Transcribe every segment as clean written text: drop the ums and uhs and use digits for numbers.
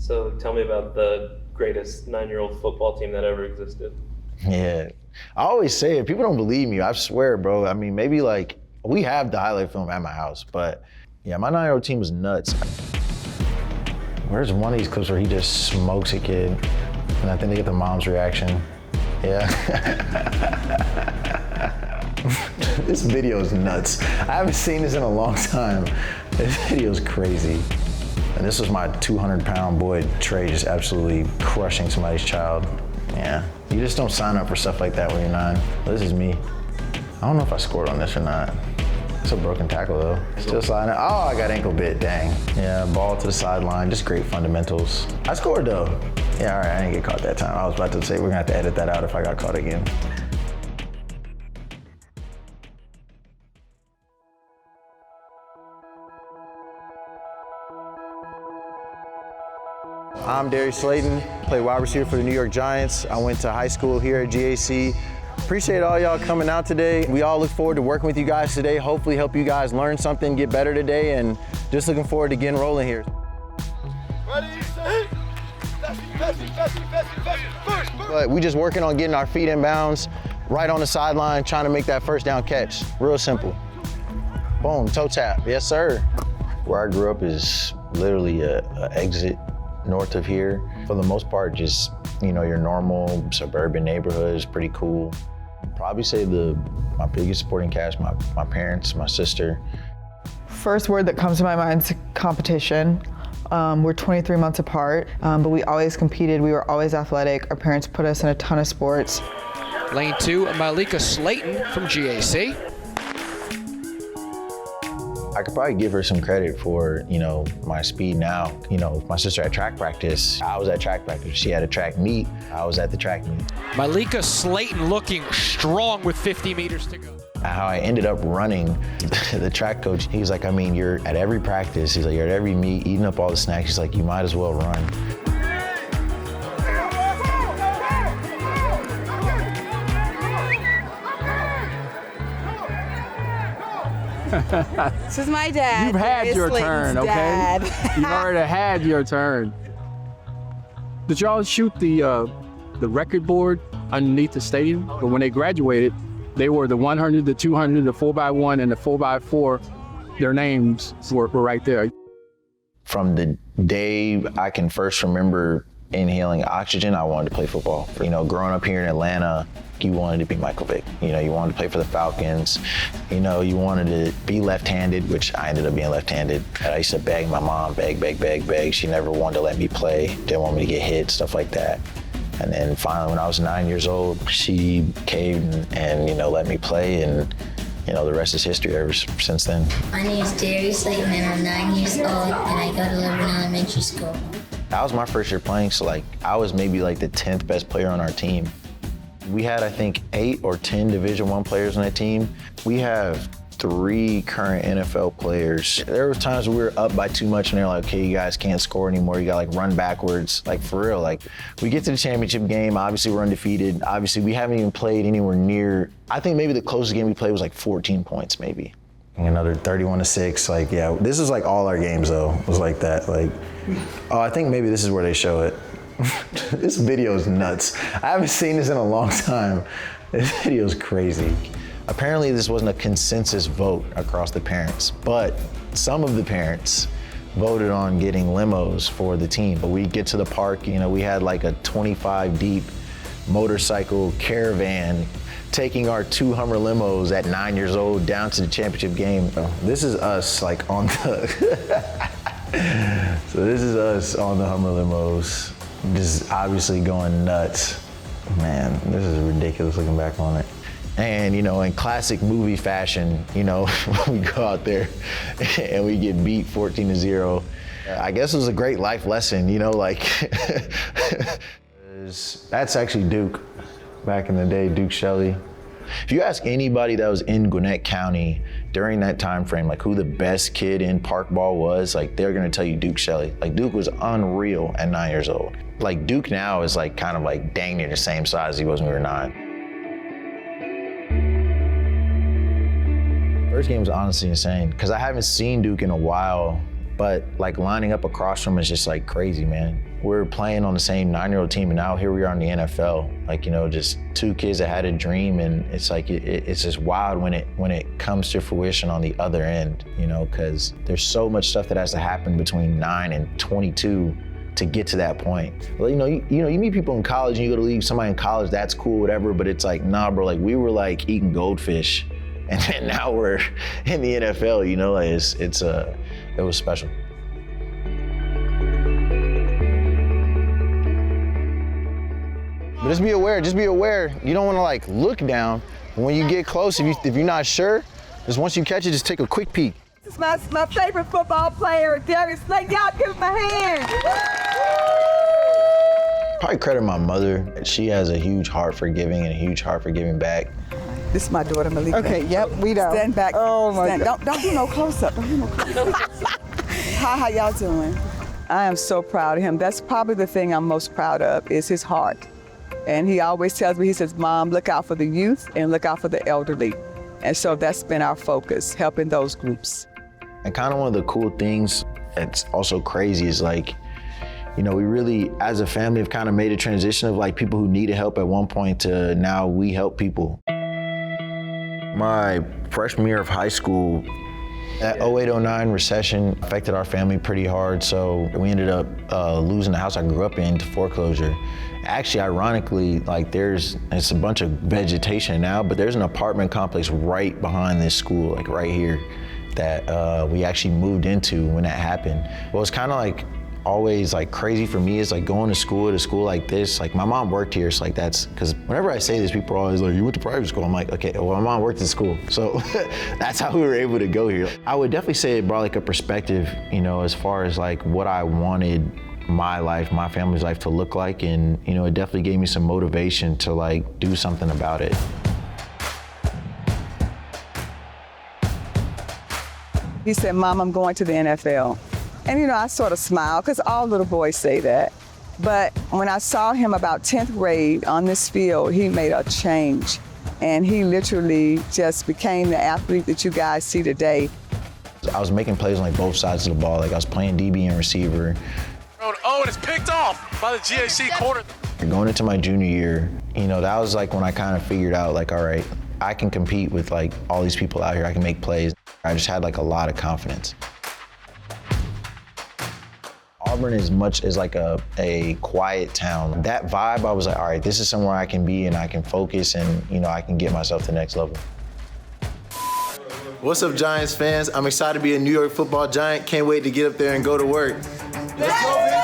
So tell me about the greatest 9-year-old football team that ever existed. Yeah, I always say it. People don't believe me. I swear, bro. I mean, maybe like, we have the highlight film at my house, but yeah, my 9-year-old team was nuts. Where's one of these clips where he just smokes a kid? And I think they get the mom's reaction. Yeah. This video is nuts. I haven't seen this in a long time. This video is crazy. And this was my 200-pound boy, Trey, just absolutely crushing somebody's child. Yeah, you just don't sign up for stuff like that when you're 9. This is me. I don't know if I scored on this or not. It's a broken tackle though. Still sliding. Oh, I got ankle bit, dang. Yeah, ball to the sideline, just great fundamentals. I scored though. Yeah, all right, I didn't get caught that time. I was about to say we're gonna have to edit that out if I got caught again. I'm Darius Slayton, play wide receiver for the New York Giants. I went to high school here at GAC. Appreciate all y'all coming out today. We all look forward to working with you guys today. Hopefully help you guys learn something, get better today, and just looking forward to getting rolling here. Ready, set, But we just working on getting our feet in bounds, right on the sideline, trying to make that first down catch. Real simple. Boom, toe tap, yes sir. Where I grew up is literally a exit north of here. For the most part, just, you know, your normal suburban neighborhood is pretty cool. Probably say my biggest supporting cast, my parents, my sister. First word that comes to my mind is competition. We're 23 months apart, but we always competed. We were always athletic. Our parents put us in a ton of sports. Lane 2, Darius Slayton from GAC. I could probably give her some credit for, you know, my speed now. You know, my sister at track practice, I was at track practice. She had a track meet, I was at the track meet. Darius Slayton looking strong with 50 meters to go. How I ended up running, the track coach, he was like, I mean, you're at every practice, he's like, you're at every meet, eating up all the snacks, he's like, you might as well run. This is my dad. You've had Darius your Slayton's turn, okay? dad. You've already had your turn. Did y'all shoot the record board underneath the stadium? But when they graduated, they were the 100, the 200, the 4x1, and the 4x4. Their names were right there. From the day I can first remember inhaling oxygen, I wanted to play football. You know, growing up here in Atlanta, you wanted to be Michael Vick. You know, you wanted to play for the Falcons. You know, you wanted to be left-handed, which I ended up being left-handed. I used to beg my mom, beg. She never wanted to let me play, didn't want me to get hit, stuff like that. And then finally, when I was 9 years old, she caved and you know, let me play, and you know, the rest is history ever since then. My name is Darius Slayton, and I'm 9 years old, and I go to Liberty Elementary School. That was my first year playing, so like, I was maybe like the 10th best player on our team. We had, I think, 8 or 10 Division I players on that team. We have 3 current NFL players. There were times where we were up by too much and they're like, okay, you guys can't score anymore. You got like run backwards, like for real. Like we get to the championship game, obviously we're undefeated. Obviously we haven't even played anywhere near, I think maybe the closest game we played was like 14 points maybe. Another 31-6, like yeah, this is like all our games though, was like that. Like, oh, I think maybe this is where they show it. This video is nuts. I haven't seen this in a long time. This video is crazy. Apparently this wasn't a consensus vote across the parents, but some of the parents voted on getting limos for the team. But we get to the park, you know, we had like a 25 deep motorcycle caravan taking our 2 Hummer limos at 9 years old down to the championship game. This is us like on the, so this is us on the Hummer limos, just obviously going nuts. Man, this is ridiculous looking back on it. And, you know, in classic movie fashion, you know, we go out there and we get beat 14-0. I guess it was a great life lesson, you know, like, that's actually Duke, back in the day, Duke Shelley. If you ask anybody that was in Gwinnett County during that time frame, like who the best kid in park ball was, like they're gonna tell you Duke Shelley. Like Duke was unreal at 9 years old. Like Duke now is like kind of like dang near the same size as he was when we were 9. First game was honestly insane because I haven't seen Duke in a while. But like lining up across from him is just like crazy, man. We're playing on the same 9-year-old team, and now here we are in the NFL. Like, you know, just two kids that had a dream, and it's like it's just wild when it comes to fruition on the other end, you know, because there's so much stuff that has to happen between 9 and 22 to get to that point. Well, you meet people in college and you go to leave somebody in college, that's cool, whatever, but it's like, nah, bro, like we were like eating goldfish, and then now we're in the NFL, you know, like it was special. But just be aware. You don't want to like look down. When you get close, if you're not sure, just once you catch it, just take a quick peek. This is my favorite football player, Darius Slayton. Y'all give him a hand. Probably credit my mother. She has a huge heart for giving and a huge heart for giving back. This is my daughter, Malika. Okay, yep, we know. Stand back. Oh my God. Don't do no close-up. Don't do no close-up. How y'all doing? I am so proud of him. That's probably the thing I'm most proud of is his heart. And he always tells me, he says, Mom, look out for the youth and look out for the elderly. And so that's been our focus, helping those groups. And kind of one of the cool things that's also crazy is like, you know, we really, as a family, have kind of made a transition of like people who needed help at one point to now we help people. My freshman year of high school, that 08-09 recession affected our family pretty hard, so we ended up losing the house I grew up in to foreclosure. Actually, ironically, like it's a bunch of vegetation now, but there's an apartment complex right behind this school, like right here, that we actually moved into when that happened. Well, it's kind of like always like crazy for me is like going to school at a school like this. Like my mom worked here, so like that's, because whenever I say this, people are always like, you went to private school? I'm like, okay, well my mom worked at school. So that's how we were able to go here. I would definitely say it brought like a perspective, you know, as far as like what I wanted my life, my family's life to look like. And, you know, it definitely gave me some motivation to like do something about it. He said, Mom, I'm going to the NFL. And, you know, I sort of smiled because all little boys say that. But when I saw him about 10th grade on this field, he made a change. And he literally just became the athlete that you guys see today. I was making plays on like both sides of the ball. Like I was playing DB and receiver. Oh, and it's picked off by the GAC corner. Going into my junior year, you know, that was like when I kind of figured out like, all right, I can compete with like all these people out here. I can make plays. I just had like a lot of confidence. Auburn is much as like a quiet town. That vibe, I was like, all right, this is somewhere I can be and I can focus and, you know, I can get myself to the next level. What's up, Giants fans? I'm excited to be a New York Football Giant. Can't wait to get up there and go to work. Let's go, baby.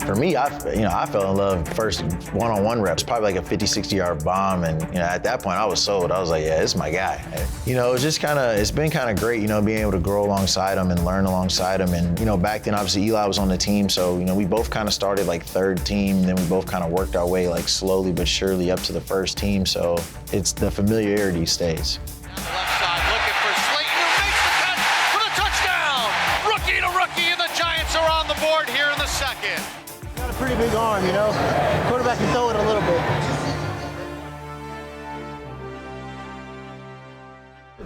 For me, I fell in love first one-on-one reps, probably like a 50, 60-yard bomb. And, you know, at that point I was sold. I was like, yeah, this is my guy. You know, it's been kind of great, you know, being able to grow alongside him and learn alongside him. And, you know, back then, obviously Eli was on the team. So, you know, we both kind of started like third team. Then we both kind of worked our way like slowly but surely up to the first team. So it's the familiarity stays. Left side looking for Slayton, who makes the catch for the touchdown. Rookie to rookie, and the Giants are on the board here in the second. Got a pretty big arm, you know? Quarterback can throw it a little bit.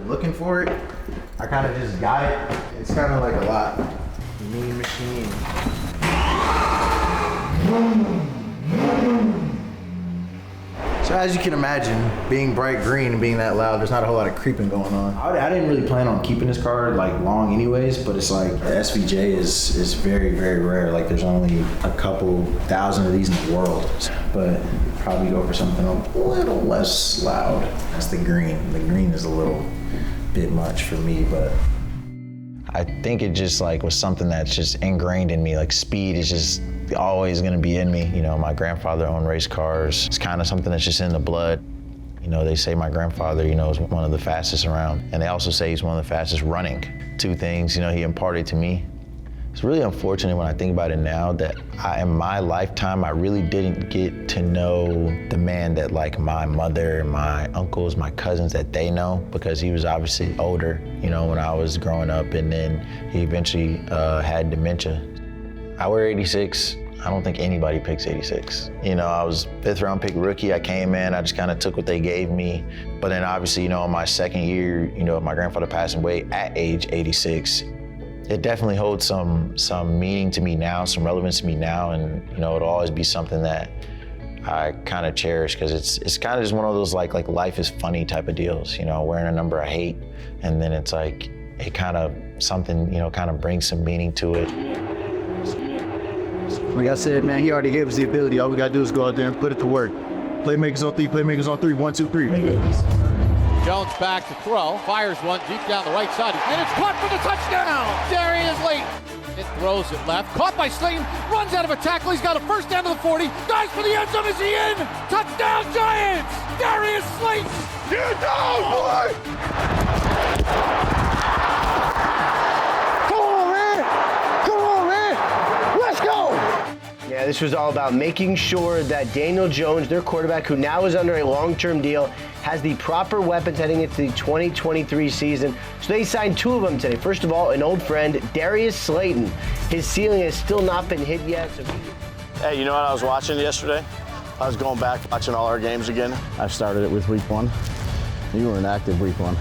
Looking for it, I kind of just got it. It's kind of like a lot. Mean machine. So as you can imagine, being bright green and being that loud, there's not a whole lot of creeping going on. I didn't really plan on keeping this card like long anyways, but it's like the SVJ is very, very rare. Like there's only a couple thousand of these in the world. But probably go for something a little less loud. That's the green. The green is a little bit much for me, but I think it just like was something that's just ingrained in me. Like speed is just always gonna be in me. You know, my grandfather owned race cars. It's kind of something that's just in the blood. You know, they say my grandfather, you know, is one of the fastest around. And they also say he's one of the fastest running. Two things, you know, he imparted to me. It's really unfortunate when I think about it now that in my lifetime, I really didn't get to know the man that like my mother, my uncles, my cousins that they know, because he was obviously older, you know, when I was growing up, and then he eventually had dementia. I wear 86. I don't think anybody picks 86. You know, I was 5th round pick rookie. I came in, I just kind of took what they gave me. But then obviously, you know, in my second year, you know, my grandfather passing away at age 86, it definitely holds some meaning to me now, some relevance to me now. And, you know, it'll always be something that I kind of cherish because it's kind of just one of those like life is funny type of deals, you know, wearing a number I hate. And then it's like, it kind of something, you know, kind of brings some meaning to it. Like I said, man, he already gave us the ability. All we got to do is go out there and put it to work. Playmakers on 3, playmakers on 3. 1, 2, 3. Jones back to throw, fires one deep down the right side, and it's caught for the touchdown! Darius Slayton. It throws it left, caught by Slayton, runs out of a tackle, he's got a first down to the 40, dives for the end zone, is he in? Touchdown Giants! Darius Slayton! Get down, boy! Yeah, this was all about making sure that Daniel Jones, their quarterback, who now is under a long-term deal, has the proper weapons heading into the 2023 season. So they signed 2 of them today. First of all, an old friend, Darius Slayton. His ceiling has still not been hit yet. So hey, you know what I was watching yesterday? I was going back, watching all our games again. I started it with week 1. You were an active week 1.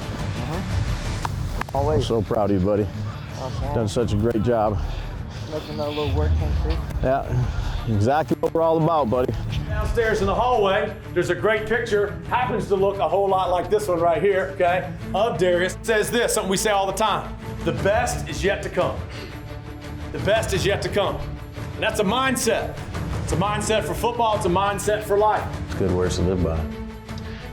Always. I'm so proud of you, buddy. Done such a great job. Nothing that little work came through. Yeah, exactly what we're all about, buddy. Downstairs in the hallway, there's a great picture, happens to look a whole lot like this one right here, okay, of Darius. It says this, something we say all the time: the best is yet to come. The best is yet to come. And that's a mindset. It's a mindset for football, it's a mindset for life. It's good words to live by.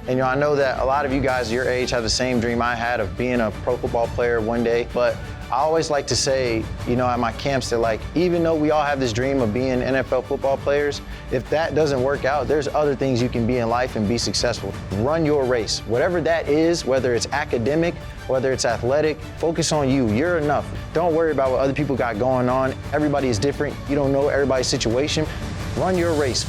And, you know, I know that a lot of you guys your age have the same dream I had of being a pro football player one day, but I always like to say, you know, at my camps, they're like, even though we all have this dream of being NFL football players, if that doesn't work out, there's other things you can be in life and be successful. Run your race. Whatever that is, whether it's academic, whether it's athletic, focus on you. You're enough. Don't worry about what other people got going on. Everybody is different. You don't know everybody's situation. Run your race.